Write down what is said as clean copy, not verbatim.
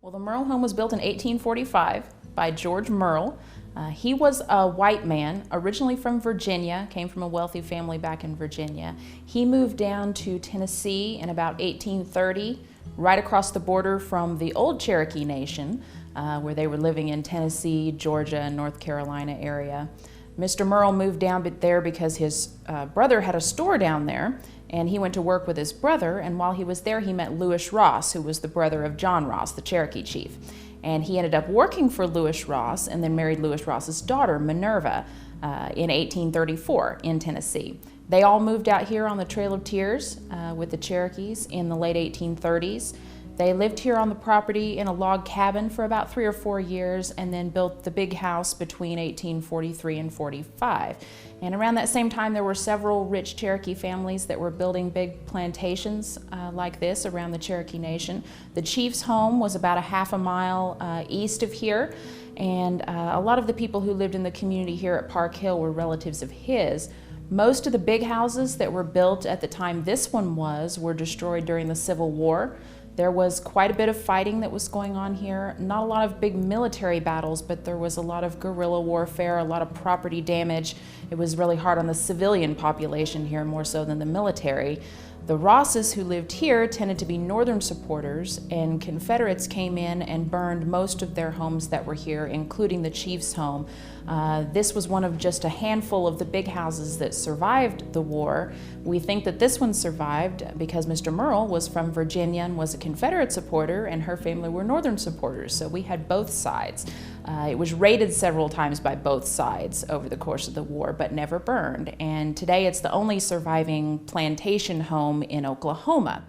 Well, the Murrell home was built in 1845 by George Murrell. He was a white man, originally from Virginia, came from a wealthy family back in Virginia. He moved down to Tennessee in about 1830, right across the border from the old Cherokee Nation, where they were living in Tennessee, Georgia, and North Carolina area. Mr. Murrell moved down there because his brother had a store down there, and he went to work with his brother, and while he was there he met Lewis Ross, who was the brother of John Ross, the Cherokee chief. And he ended up working for Lewis Ross and then married Lewis Ross's daughter, Minerva, in 1834 in Tennessee. They all moved out here on the Trail of Tears with the Cherokees in the late 1830s. They lived here on the property in a log cabin for about 3 or 4 years and then built the big house between 1843 and 45. And around that same time there were several rich Cherokee families that were building big plantations like this around the Cherokee Nation. The chief's home was about a half a mile east of here, and a lot of the people who lived in the community here at Park Hill were relatives of his. Most of the big houses that were built at the time this one was were destroyed during the Civil War. There was quite a bit of fighting that was going on here. Not a lot of big military battles, but there was a lot of guerrilla warfare, a lot of property damage. It was really hard on the civilian population here, more so than the military. The Rosses who lived here tended to be Northern supporters, and Confederates came in and burned most of their homes that were here, including the chief's home. This was one of just a handful of the big houses that survived the war. We think that this one survived because Mr. Murrell was from Virginia and was a Confederate supporter, and her family were Northern supporters, so we had both sides. It was raided several times by both sides over the course of the war, but never burned. And today it's the only surviving plantation home in Oklahoma.